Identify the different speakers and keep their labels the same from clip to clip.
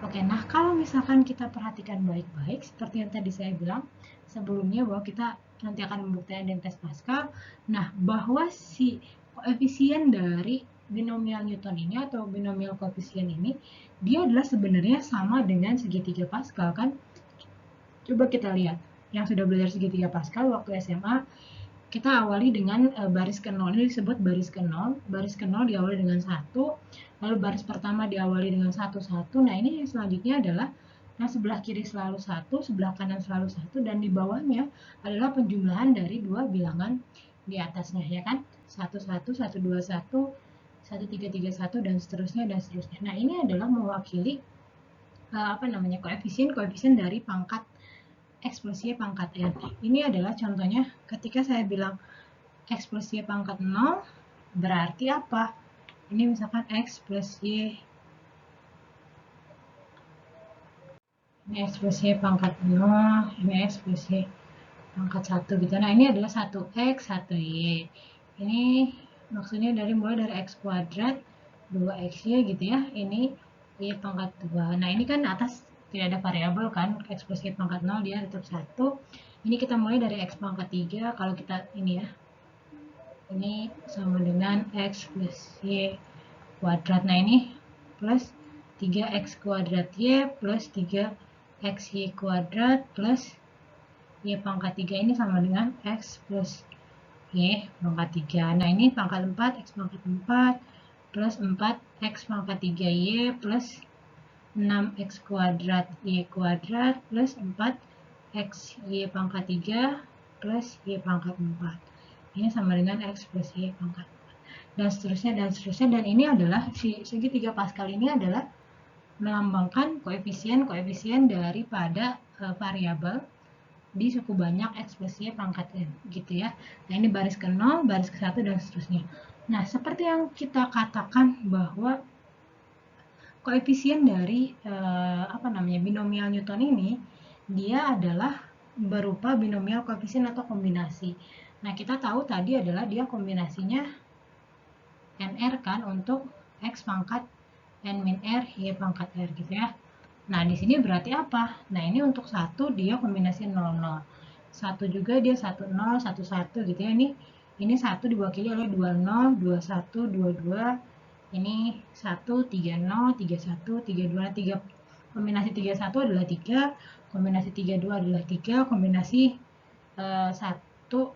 Speaker 1: Oke, nah kalau misalkan kita perhatikan baik-baik, seperti yang tadi saya bilang sebelumnya bahwa kita nanti akan membuktikan identitas Pascal. Nah, bahwa si koefisien dari binomial Newton ini atau binomial koefisien ini, dia adalah sebenarnya sama dengan segitiga Pascal kan? Coba kita lihat. Yang sudah belajar segitiga Pascal waktu SMA, kita awali dengan baris ke 0, ini disebut baris ke 0. Baris ke 0 diawali dengan 1, lalu baris pertama diawali dengan 1, 1. Nah, ini yang selanjutnya adalah yang sebelah kiri selalu 1, sebelah kanan selalu 1, dan di bawahnya adalah penjumlahan dari dua bilangan di atasnya, ya kan? 1, 1, 1, 2, 1, 1, 3, 3, 1, dan seterusnya, dan seterusnya. Nah, ini adalah mewakili koefisien dari pangkat X plus Y pangkat N. Ini adalah contohnya ketika saya bilang X plus Y pangkat 0 berarti apa? Ini misalkan X plus Y, ini X plus Y pangkat 0, ini X plus Y pangkat 1 gitu. Nah, ini adalah 1X, 1Y. Ini maksudnya mulai dari X kuadrat 2XY gitu ya. Ini Y pangkat 2. Nah, ini kan atas tidak ada variabel kan, X plus Y pangkat 0 dia tetap 1. Ini kita mulai dari X pangkat 3, kalau kita ini ya, ini sama dengan X plus Y kuadrat. Nah, ini plus 3X kuadrat Y plus 3XY kuadrat plus Y pangkat 3, ini sama dengan X plus Y pangkat 3. Nah, ini pangkat 4, X pangkat 4 plus 4X pangkat 3Y plus 6X kuadrat Y kuadrat plus 4X Y pangkat 3 plus Y pangkat 4. Ini sama dengan X plus Y pangkat 4. Dan seterusnya, dan seterusnya. Dan ini adalah, segitiga Pascal ini adalah melambangkan koefisien daripada variabel di suku banyak X plus Y pangkat N, gitu ya. Nah, ini baris ke 0, baris ke 1, dan seterusnya. Nah, seperti yang kita katakan bahwa koefisien dari binomial Newton ini, dia adalah berupa binomial koefisien atau kombinasi. Nah, kita tahu tadi adalah dia kombinasinya NR kan untuk X pangkat N min R, Y pangkat R gitu ya. Nah, di sini berarti apa? Nah, ini untuk 1 dia kombinasi 0, 0. 1 juga dia 1, 0, 1, 1 gitu ya. Ini 1 diwakili oleh 2, 0, 2, 1, 2, 2. Ini 1, 3, 0, 3, 1, 3, 2. 3, kombinasi 3, 1 adalah 3, kombinasi 3, 2 adalah 3, kombinasi 1,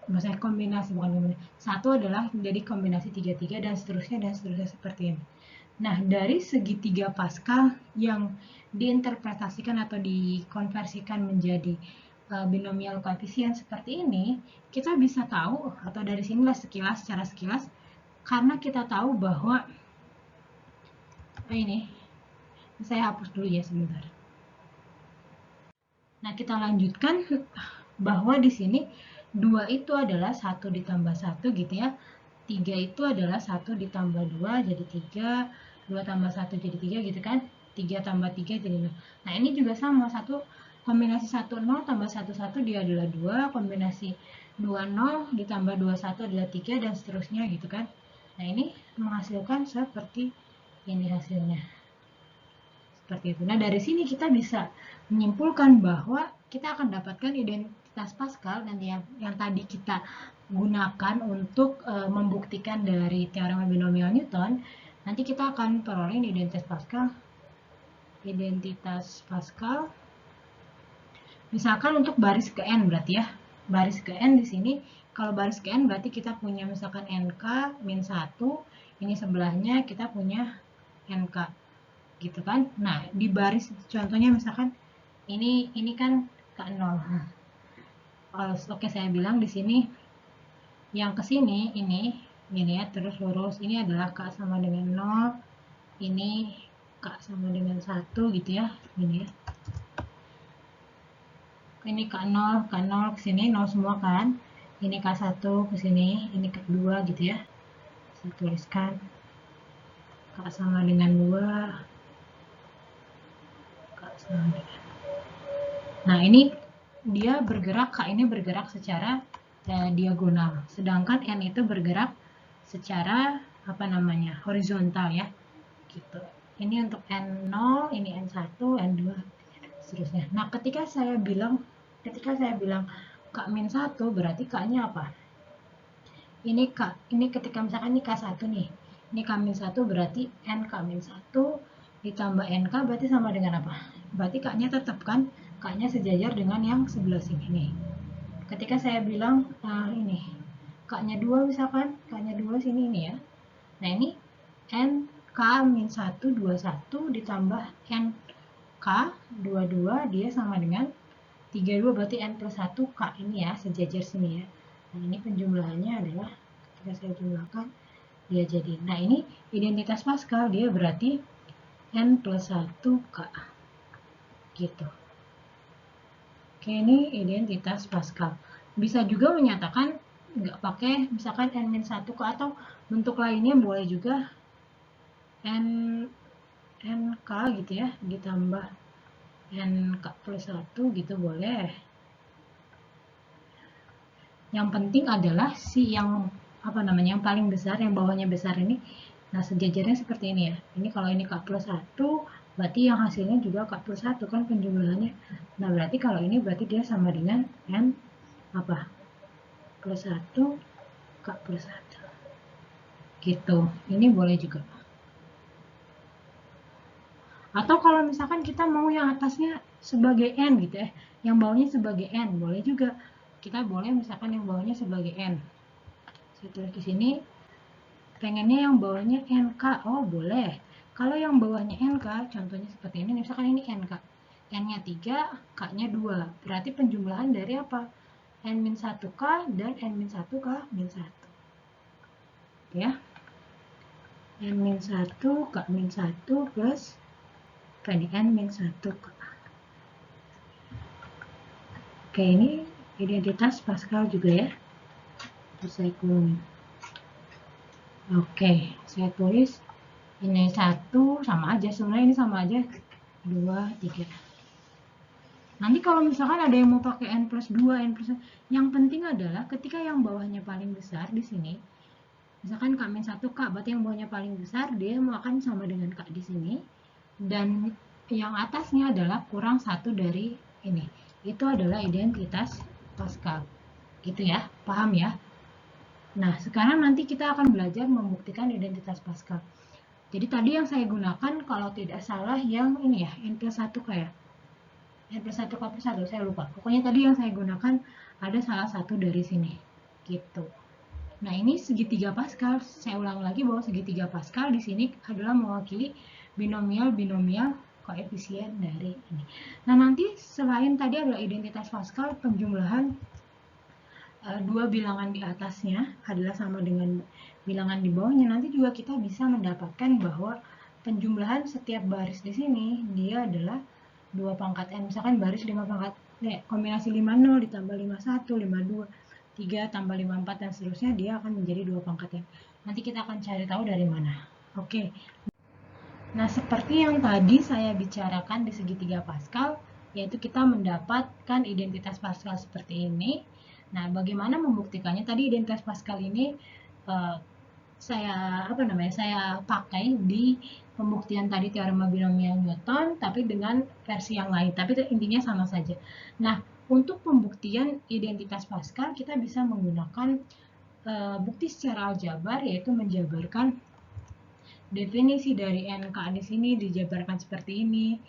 Speaker 1: maksudnya kombinasi, bukan kombinasi. 1 adalah jadi kombinasi 3, 3, dan seterusnya seperti ini. Nah, dari segitiga Pascal yang diinterpretasikan atau dikonversikan menjadi binomial koefisien seperti ini, kita bisa tahu, atau dari sinilah secara sekilas, karena kita tahu bahwa ini, saya hapus dulu ya sebentar. Nah, kita lanjutkan bahwa di sini 2 itu adalah 1 ditambah 1 gitu ya. 3 itu adalah 1 ditambah 2 jadi 3, 2 tambah 1 jadi 3 gitu kan. 3 tambah 3 jadi 0. Nah, ini juga sama, kombinasi 1, 0 tambah 1, 1 dia adalah 2, kombinasi 2, 0 ditambah 2, 1 adalah 3, dan seterusnya gitu kan. Nah, ini menghasilkan seperti ini hasilnya. Seperti itu. Nah, dari sini kita bisa menyimpulkan bahwa kita akan dapatkan identitas Pascal dan yang tadi kita gunakan untuk membuktikan dari teorema binomial Newton. Nanti kita akan peroleh identitas Pascal. Identitas Pascal. Misalkan untuk baris ke n berarti ya. Baris ke n di sini, kalau baris ke n berarti kita punya misalkan nk min 1, ini sebelahnya kita punya nk. Gitu kan. Nah, di baris contohnya misalkan ini kan K0. Kalau oke saya bilang di sini yang ke sini ini ya, terus lurus. Ini adalah K sama dengan 0. Ini K sama dengan 1 gitu ya. Ini ya. Ini K0, K0 ke sini 0 semua kan. Ini K1 ke sini, ini K2 gitu ya. Saya tuliskan K sama dengan 2. K sama dengan. Nah, ini dia bergerak, K ini bergerak secara diagonal. Sedangkan N itu bergerak secara horizontal ya. Gitu. Ini untuk N0, ini N1, N2, seterusnya. Nah, ketika saya bilang K-1 berarti K-nya apa? Ini K, ini ketika misalkan ini K1 nih. Ini K-1 berarti N-K-1 ditambah NK berarti sama dengan apa? Berarti K-nya tetap kan? K-nya sejajar dengan yang sebelah sini nih. Ketika saya bilang ini K-nya 2 misalkan, K-nya 2 sini ini ya. Nah, ini NK-1 21 ditambah NK 22 dia sama dengan 32 berarti N plus 1 K ini ya, sejajar sini ya. Nah, ini penjumlahannya adalah ketika saya jumlahkan dia jadi. Nah, ini identitas Pascal, dia berarti N plus 1 K. Gitu. Oke, ini identitas Pascal. Bisa juga menyatakan nggak pakai misalkan N-1 K atau bentuk lainnya boleh juga NK gitu ya, ditambah NK plus 1 gitu boleh. Yang penting adalah si yang yang paling besar, yang bawahnya besar ini, nah sejajarnya seperti ini ya. Ini kalau ini K plus 1, berarti yang hasilnya juga K plus 1 kan penjumlahannya. Nah, berarti kalau ini berarti dia sama dengan N plus 1 K plus 1. Gitu. Ini boleh juga. Atau kalau misalkan kita mau yang atasnya sebagai N gitu ya, yang bawahnya sebagai N, boleh juga. Kita boleh misalkan yang bawahnya sebagai N. Saya tulis di sini, pengennya yang bawahnya NK, oh boleh. Kalau yang bawahnya NK, contohnya seperti ini, misalkan ini NK. N-nya 3, K-nya 2. Berarti penjumlahan dari apa? N-1K dan N-1K -1. Ya. N-1, K-1 plus N-1K. Oke, ini identitas Pascal juga ya. Terus saya kurung. Oke, saya tulis ini 1 sama aja, sebenarnya ini sama aja 2, 3. Nanti kalau misalkan ada yang mau pakai N plus 2, N plus 1, yang penting adalah ketika yang bawahnya paling besar di sini, misalkan K-1K, berarti yang bawahnya paling besar, dia mau akan sama dengan K di sini, dan yang atasnya adalah kurang 1 dari ini. Itu adalah identitas Pascal. Gitu ya, paham ya? Nah, sekarang nanti kita akan belajar membuktikan identitas Pascal. Jadi tadi yang saya gunakan kalau tidak salah yang ini ya, N plus 1 kayak. N plus 1 K plus 1, saya lupa. Pokoknya tadi yang saya gunakan ada salah satu dari sini. Gitu. Nah, ini segitiga Pascal. Saya ulang lagi bahwa segitiga Pascal di sini adalah mewakili binomial-binomial koefisien dari ini. Nah, nanti selain tadi adalah identitas Pascal, penjumlahan dua bilangan di atasnya adalah sama dengan bilangan di bawahnya. Nanti juga kita bisa mendapatkan bahwa penjumlahan setiap baris di sini dia adalah 2 pangkat N. Misalkan baris 5 pangkat kombinasi 50 ditambah 51, 52, 3 tambah 54 dan seterusnya, dia akan menjadi 2 pangkat N. Nanti kita akan cari tahu dari mana. Oke. Nah, seperti yang tadi saya bicarakan di segitiga Pascal, yaitu kita mendapatkan identitas Pascal seperti ini. Nah, bagaimana membuktikannya? Tadi identitas Pascal ini saya pakai di pembuktian tadi teorema binomial Newton, tapi dengan versi yang lain. Tapi intinya sama saja. Nah, untuk pembuktian identitas Pascal, kita bisa menggunakan bukti secara aljabar, yaitu menjabarkan definisi dari NK di sini dijabarkan seperti ini.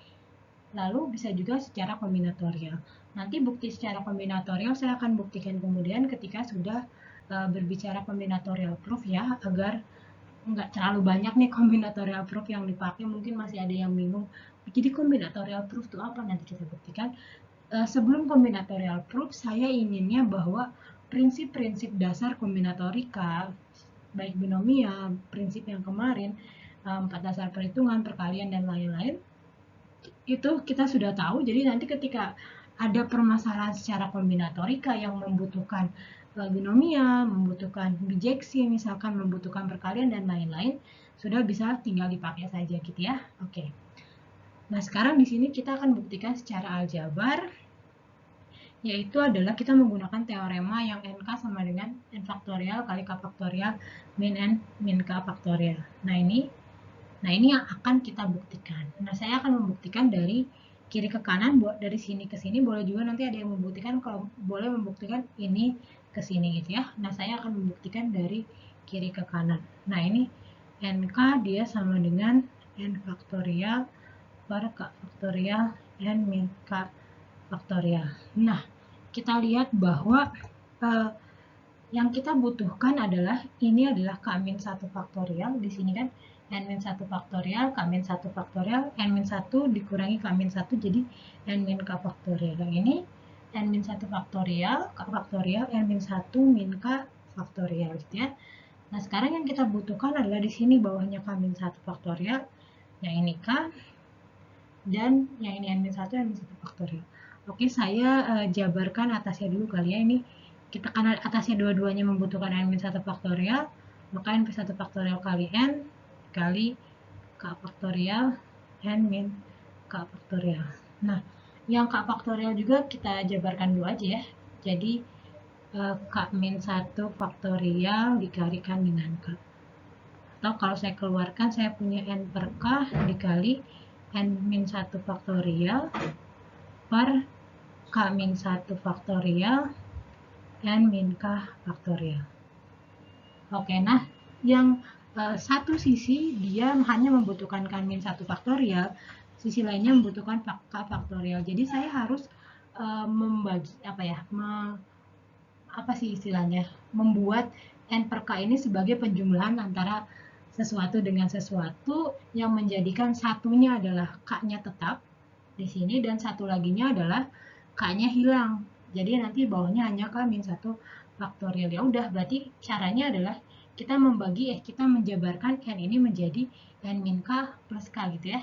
Speaker 1: Lalu bisa juga secara kombinatorial. Nanti bukti secara kombinatorial saya akan buktikan kemudian ketika sudah berbicara kombinatorial proof ya, agar nggak terlalu banyak nih kombinatorial proof yang dipakai, mungkin masih ada yang bingung. Jadi kombinatorial proof itu apa? Nanti kita buktikan. Sebelum kombinatorial proof, saya inginnya bahwa prinsip-prinsip dasar kombinatorika, baik binomial, prinsip yang kemarin, 4 dasar perhitungan, perkalian, dan lain-lain, itu kita sudah tahu. Jadi nanti ketika ada permasalahan secara kombinatorika yang membutuhkan binomial, membutuhkan bijeksi, misalkan membutuhkan perkalian dan lain-lain, sudah bisa tinggal dipakai saja gitu ya. Oke. Nah, sekarang di sini kita akan buktikan secara aljabar, yaitu adalah kita menggunakan teorema yang NK sama dengan N faktorial kali K faktorial min N min K faktorial. Nah, ini Nah, ini yang akan kita buktikan. Nah, saya akan membuktikan dari kiri ke kanan, dari sini ke sini. Boleh juga nanti ada yang membuktikan, kalau boleh membuktikan ini ke sini gitu ya. Nah, saya akan membuktikan dari kiri ke kanan. Nah, ini NK dia sama dengan N faktorial per K faktorial N min K faktorial. Nah, kita lihat bahwa yang kita butuhkan adalah ini adalah K-1 faktorial, di sini kan N-1 faktorial, K-1 faktorial, N-1 dikurangi K-1 jadi N-K faktorial. Yang ini N-1 faktorial, K faktorial, N-1 min K faktorial gitu ya. Nah, sekarang yang kita butuhkan adalah di sini bawahnya K-1 faktorial, yang ini K, dan yang ini N-1, N-1 faktorial. Oke, saya jabarkan atasnya dulu kali ya. Ini kita karena atasnya dua-duanya membutuhkan N-1 faktorial, maka N-1 faktorial kali N kali K faktorial N min K faktorial. Nah, yang K faktorial juga kita jabarkan dulu aja ya. Jadi K-1 faktorial dikalikan dengan K. Atau kalau saya keluarkan, saya punya N per K dikali N-1 faktorial per K-1 faktorial N min K faktorial. Oke, nah yang satu sisi dia hanya membutuhkan K-1 faktorial, sisi lainnya membutuhkan K faktorial. Jadi saya harus membagi apa sih istilahnya? Membuat N per K ini sebagai penjumlahan antara sesuatu dengan sesuatu yang menjadikan satunya adalah K-nya tetap di sini dan satu laginya adalah K-nya hilang. Jadi nanti bawahnya hanya K-1 faktorial. Ya udah, berarti caranya adalah kita kita menjabarkan N ini menjadi N min K plus K gitu ya.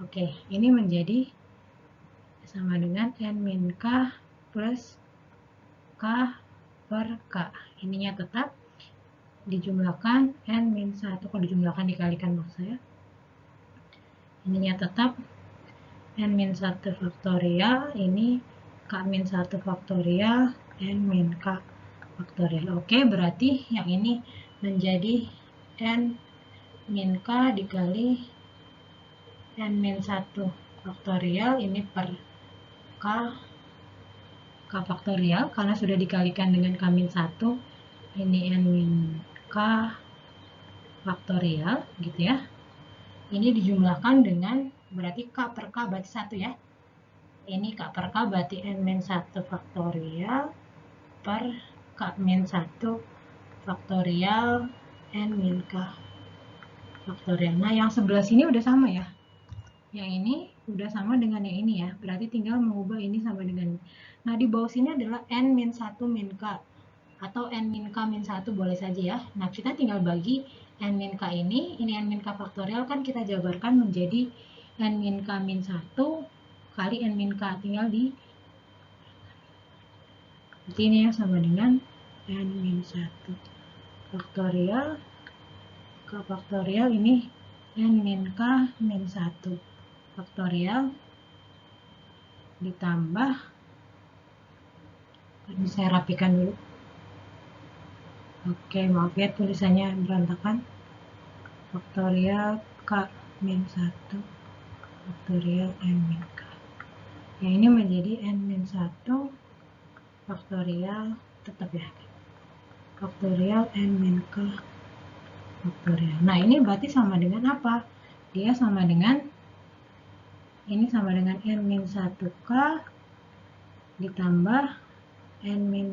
Speaker 1: Oke, ini menjadi sama dengan N min K plus K per K. Ininya tetap dijumlahkan N min 1. Kalau dijumlahkan dikalikan maksud saya. Ininya tetap N min 1 faktorial, ini K min 1 faktorial, N min K faktorial. Oke, berarti yang ini menjadi N min K dikali N min 1 faktorial, ini per K faktorial, karena sudah dikalikan dengan K min 1, ini N min K faktorial, gitu ya. Ini dijumlahkan dengan, berarti K per K berarti 1 ya. Ini K per K berarti N min 1 faktorial per K min 1 faktorial N min K faktorial. Nah, yang sebelah sini udah sama ya. Yang ini udah sama dengan yang ini ya. Berarti tinggal mengubah ini sama dengan ini. Nah, di bawah sini adalah N min 1 min K. Atau N min K min 1 boleh saja ya. Nah, kita tinggal bagi N min K ini N min K faktorial kan kita jabarkan menjadi N min K min 1 kali N min K. Tinggal di ini ya, sama dengan N min 1 faktorial K faktorial, ini N min K min 1 faktorial ditambah, ini saya rapikan dulu. Oke, maaf ya tulisannya berantakan. Faktorial K min 1 faktorial N min K. Yang ini menjadi N min 1 faktorial, tetap ya, faktorial N min K faktorial. Nah, ini berarti sama dengan apa? Dia sama dengan, ini sama dengan N min 1K ditambah N min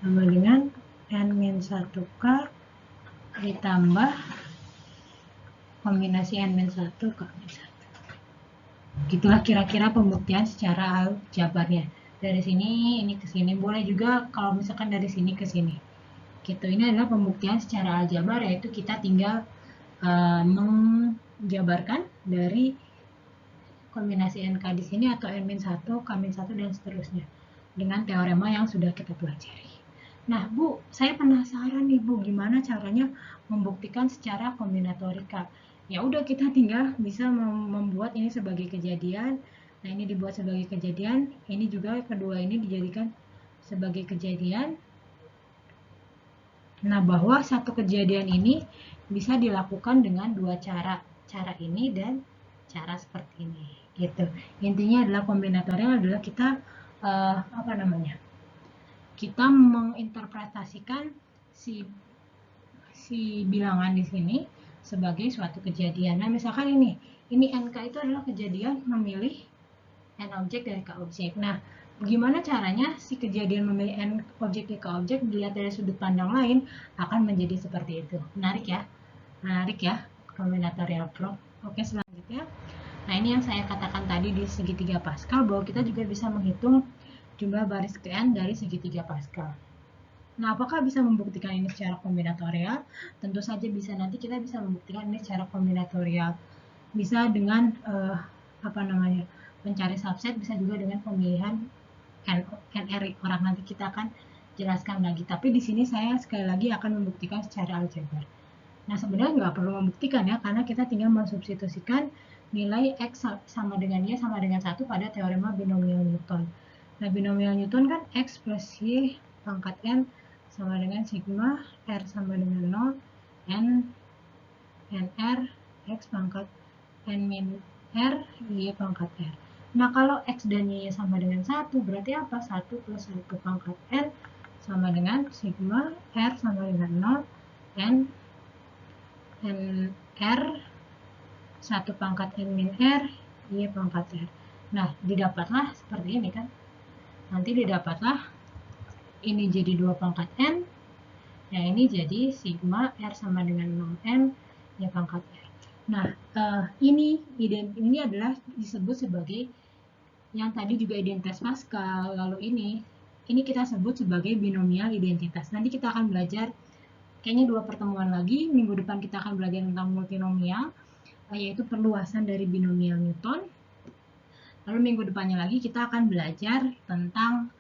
Speaker 1: sama dengan N min 1K ditambah kombinasi N min 1 K min 1. Gitulah kira-kira pembuktian secara jabarnya. Dari sini, ini ke sini. Boleh juga kalau misalkan dari sini ke sini. Gitu. Ini adalah pembuktian secara aljabar, yaitu kita tinggal menjabarkan dari kombinasi NK di sini atau N-1, K-1 dan seterusnya dengan teorema yang sudah kita pelajari. Nah, Bu, saya penasaran nih, Bu, gimana caranya membuktikan secara kombinatorika? Ya udah, kita tinggal bisa membuat ini sebagai kejadian. Nah, ini dibuat sebagai kejadian, ini juga kedua ini dijadikan sebagai kejadian. Nah, bahwa satu kejadian ini bisa dilakukan dengan dua cara. Cara ini dan cara seperti ini. Gitu. Intinya adalah kombinatorial adalah kita kita menginterpretasikan si bilangan di sini sebagai suatu kejadian. Nah, misalkan ini NK itu adalah kejadian memilih N objek dari K objek. Nah, gimana caranya si kejadian memilih N objek dari K objek dilihat dari sudut pandang lain akan menjadi seperti itu. Menarik ya? Menarik ya, kombinatorial proof. Oke, selanjutnya. Nah, ini yang saya katakan tadi di segitiga Pascal, bahwa kita juga bisa menghitung jumlah baris ke N dari segitiga Pascal. Nah, apakah bisa membuktikan ini secara kombinatorial? Tentu saja bisa. Nanti kita bisa membuktikan ini secara kombinatorial. Bisa dengan mencari subset, bisa juga dengan pemilihan NR orang. Nanti kita akan jelaskan lagi. Tapi di sini saya sekali lagi akan membuktikan secara aljabar. Nah, sebenarnya nggak perlu membuktikan ya, karena kita tinggal mensubstitusikan nilai X sama dengan Y sama dengan 1 pada teorema binomial Newton. Nah, binomial Newton kan X plus Y pangkat N sama dengan sigma, R sama dengan 0, N R, X pangkat N min R, Y pangkat R. Nah, kalau X dan Y sama dengan 1, berarti apa? 1 plus 1 pangkat N sama dengan sigma, R sama dengan 0, N R 1 pangkat N min R, Y pangkat R. Nah, didapatlah seperti ini kan. Nanti didapatlah ini jadi 2 pangkat N, yang ini jadi sigma R sama dengan 0N, Y pangkat R. Nah, ini adalah disebut sebagai, yang tadi juga identitas Pascal, lalu ini kita sebut sebagai binomial identitas. Nanti kita akan belajar, kayaknya 2 pertemuan lagi, minggu depan kita akan belajar tentang multinomial, yaitu perluasan dari binomial Newton. Lalu minggu depannya lagi kita akan belajar tentang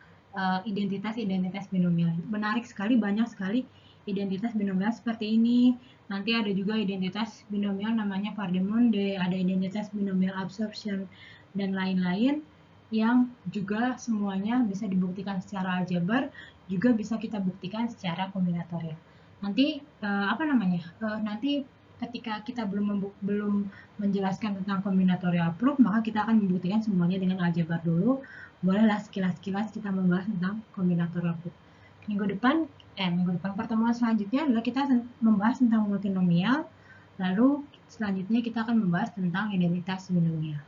Speaker 1: identitas-identitas binomial. Menarik sekali, banyak sekali identitas binomial seperti ini. Nanti ada juga identitas binomial namanya Pardemonde, ada identitas binomial absorption, dan lain-lain yang juga semuanya bisa dibuktikan secara aljabar, juga bisa kita buktikan secara kombinatorial. Nanti nanti ketika kita belum menjelaskan tentang kombinatorial proof, maka kita akan membuktikan semuanya dengan aljabar dulu. Bolehlah sekilas-sekilas kita membahas tentang kombinatorial proof. Minggu depan pertemuan selanjutnya adalah kita membahas tentang multinomial, lalu selanjutnya kita akan membahas tentang identitas binomial.